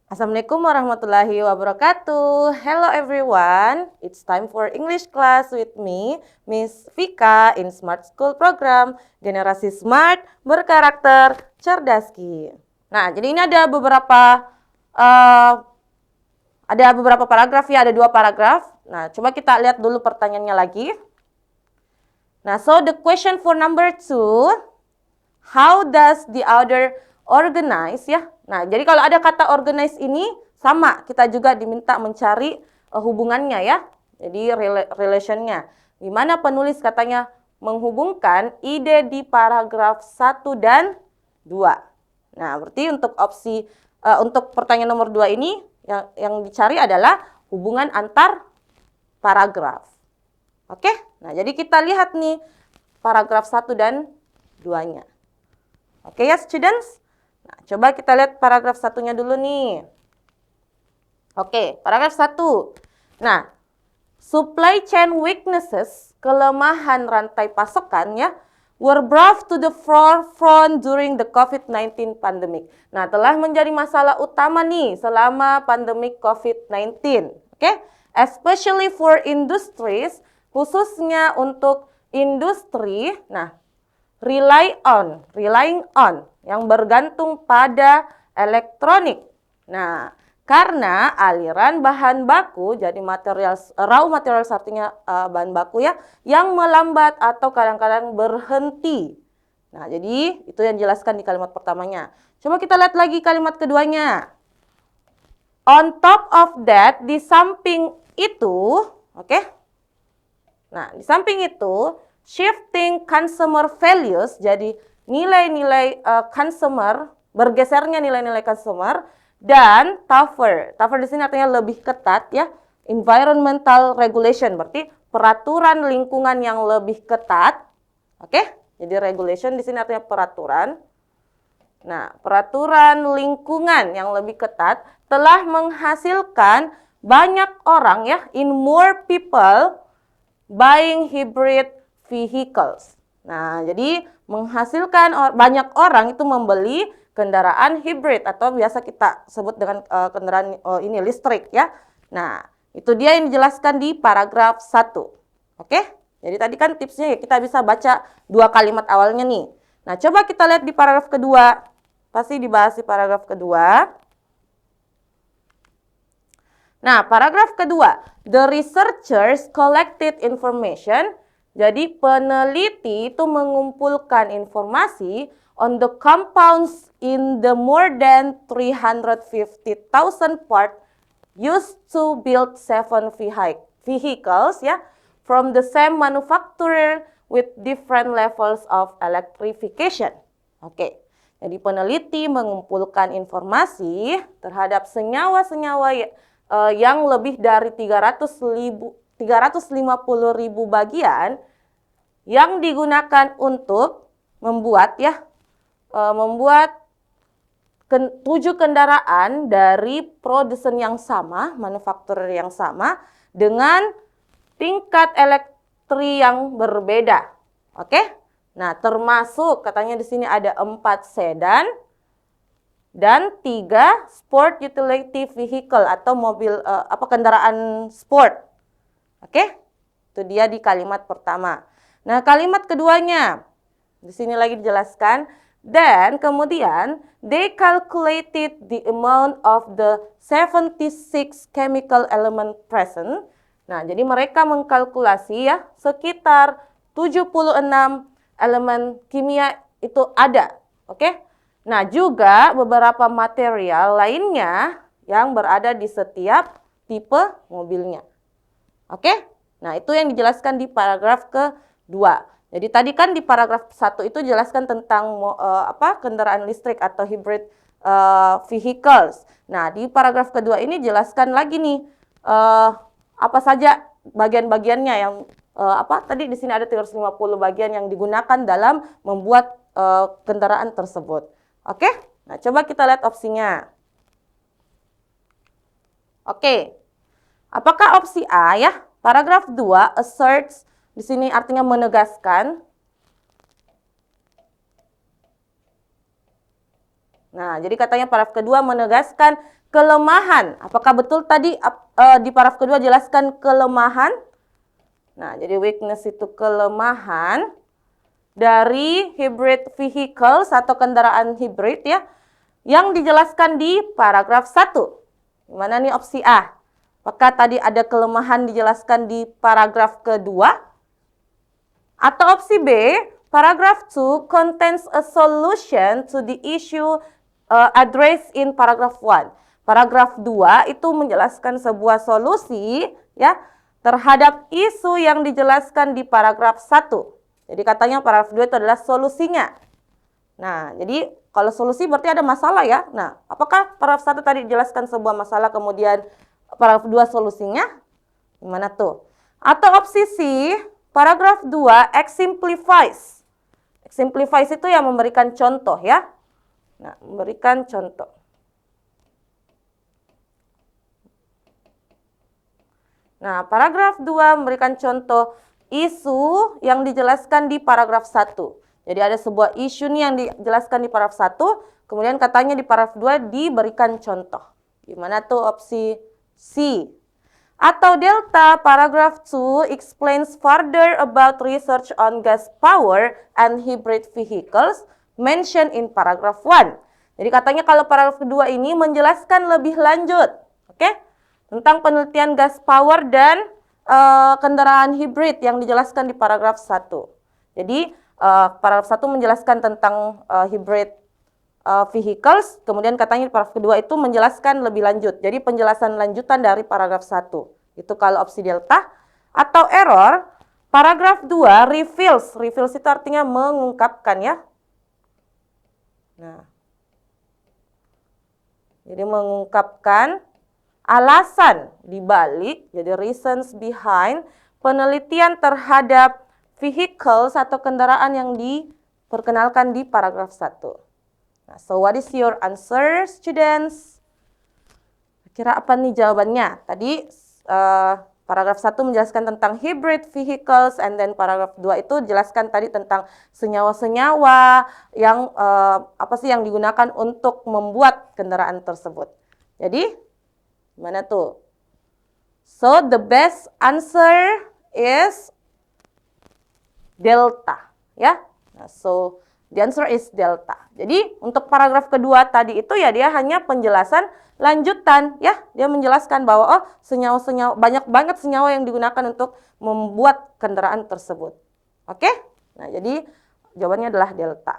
Assalamualaikum warahmatullahi wabarakatuh. Hello everyone. It's time for English class with me, Miss Vika in Smart School Program, Generasi Smart berkarakter cerdaski. Nah, jadi ini ada beberapa paragraf ya, ada 2 paragraf. Nah, coba kita lihat dulu pertanyaannya lagi. Nah, so the question for number 2, how does the other organize ya? Nah, jadi kalau ada kata organize ini sama, kita juga diminta mencari hubungannya ya. Jadi relationnya. Di mana penulis katanya menghubungkan ide di paragraf 1 dan 2. Nah, berarti untuk untuk pertanyaan nomor 2 ini yang dicari adalah hubungan antar paragraf. Oke? Nah, jadi kita lihat nih paragraf 1 dan 2-nya. Oke ya, students? Nah, coba kita lihat paragraf 1-nya dulu nih. Oke, paragraf 1. Nah, supply chain weaknesses, kelemahan rantai pasokan ya, were brought to the forefront during the COVID-19 pandemic. Nah, telah menjadi masalah utama nih selama pandemi COVID-19. Oke? Especially for industries, khususnya untuk industri. Nah, relying on, yang bergantung pada elektronik. Nah, karena aliran bahan baku, jadi raw material artinya bahan baku ya, yang melambat atau kadang-kadang berhenti. Nah, jadi itu yang dijelaskan di kalimat pertamanya. Coba kita lihat lagi kalimat keduanya. On top of that, di samping itu, oke? Nah, di samping itu, shifting consumer values, jadi nilai-nilai consumer, bergesernya nilai-nilai consumer, dan tougher di sini artinya lebih ketat ya, environmental regulation, berarti peraturan lingkungan yang lebih ketat, oke? Jadi regulation di sini artinya peraturan. Nah, peraturan lingkungan yang lebih ketat telah menghasilkan banyak orang ya, in more people buying hybrid vehicles. Nah, jadi menghasilkan banyak orang itu membeli kendaraan hybrid atau biasa kita sebut dengan kendaraan ini listrik ya. Nah, itu dia yang dijelaskan di paragraf 1. Oke? Jadi tadi kan tipsnya ya kita bisa baca 2 kalimat awalnya nih. Nah, coba kita lihat di paragraf kedua. Pasti dibahas di paragraf kedua. Nah, paragraf kedua. The researchers collected information. Jadi peneliti itu mengumpulkan informasi on the compounds in the more than 350,000 part used to build 7 vehicles ya, from the same manufacturer with different levels of electrification. Oke. Jadi peneliti mengumpulkan informasi terhadap senyawa-senyawa yang lebih dari 350.000 bagian yang digunakan untuk membuat 7 kendaraan dari produsen yang sama, manufaktur yang sama, dengan tingkat elektrik yang berbeda. Oke? Nah, termasuk katanya di sini ada 4 sedan dan 3 sport utility vehicle atau mobil kendaraan sport. Oke? Itu dia di kalimat pertama. Nah, kalimat keduanya di sini lagi dijelaskan, dan kemudian they calculated the amount of the 76 chemical element present. Nah, jadi mereka mengkalkulasi ya sekitar 76 elemen kimia itu ada. Oke? Nah, juga beberapa material lainnya yang berada di setiap tipe mobilnya. Oke? Nah, itu yang dijelaskan di paragraf kedua. Jadi tadi kan di paragraf 1 itu jelaskan tentang kendaraan listrik atau hybrid vehicles. Nah, di paragraf kedua ini jelaskan lagi nih apa saja bagian-bagiannya yang tadi di sini ada 350 bagian yang digunakan dalam membuat kendaraan tersebut. Oke? Nah, coba kita lihat opsinya. Oke. Apakah opsi A ya? Paragraf 2 asserts, di sini artinya menegaskan. Nah, jadi katanya paragraf kedua menegaskan kelemahan. Apakah betul tadi di paragraf kedua jelaskan kelemahan? Nah, jadi weakness itu kelemahan dari hybrid vehicles atau kendaraan hibrid ya, yang dijelaskan di paragraf 1. Gimana nih opsi A? Apakah tadi ada kelemahan dijelaskan di paragraf kedua? Atau opsi B, paragraph 2 contains a solution to the issue addressed in paragraph 1. Paragraf 2 itu menjelaskan sebuah solusi ya terhadap isu yang dijelaskan di paragraf 1. Jadi katanya paragraf 2 itu adalah solusinya. Nah, jadi kalau solusi berarti ada masalah ya. Nah, apakah paragraf 1 tadi dijelaskan sebuah masalah kemudian paragraf 2 solusinya? Gimana tuh? Atau opsi C, paragraf 2 exemplifies. Exemplifies itu yang memberikan contoh ya. Nah, memberikan contoh. Nah, paragraf 2 memberikan contoh isu yang dijelaskan di paragraf 1. Jadi ada sebuah isu nih yang dijelaskan di paragraf 1, kemudian katanya di paragraf 2 diberikan contoh. Gimana tuh opsi C? Atau delta, paragraph 2 explains further about research on gas power and hybrid vehicles mentioned in paragraph 1. Jadi katanya kalau paragraf kedua ini menjelaskan lebih lanjut, oke? Tentang penelitian gas power dan kendaraan hibrid yang dijelaskan di paragraf 1. Jadi paragraf 1 menjelaskan tentang hybrid vehicles, kemudian katanya paragraf kedua itu menjelaskan lebih lanjut. Jadi penjelasan lanjutan dari paragraf 1. Itu kalau opsi delta. Atau error, paragraf 2 reveals. Reveals itu artinya mengungkapkan ya. Nah. Jadi mengungkapkan alasan dibalik, jadi reasons behind penelitian terhadap vehicles atau kendaraan yang diperkenalkan di paragraf 1. Nah, so what is your answer, students? Kira apa nih jawabannya? Tadi paragraf 1 menjelaskan tentang hybrid vehicles, and then paragraf 2 itu jelaskan tadi tentang senyawa-senyawa yang apa sih yang digunakan untuk membuat kendaraan tersebut. Jadi, gimana tuh? So, the best answer is delta, ya. Nah, so, the answer is delta. Jadi, untuk paragraf kedua tadi itu ya dia hanya penjelasan lanjutan ya, dia menjelaskan bahwa oh senyawa-senyawa banyak banget senyawa yang digunakan untuk membuat kendaraan tersebut. Oke? Nah, jadi jawabannya adalah delta.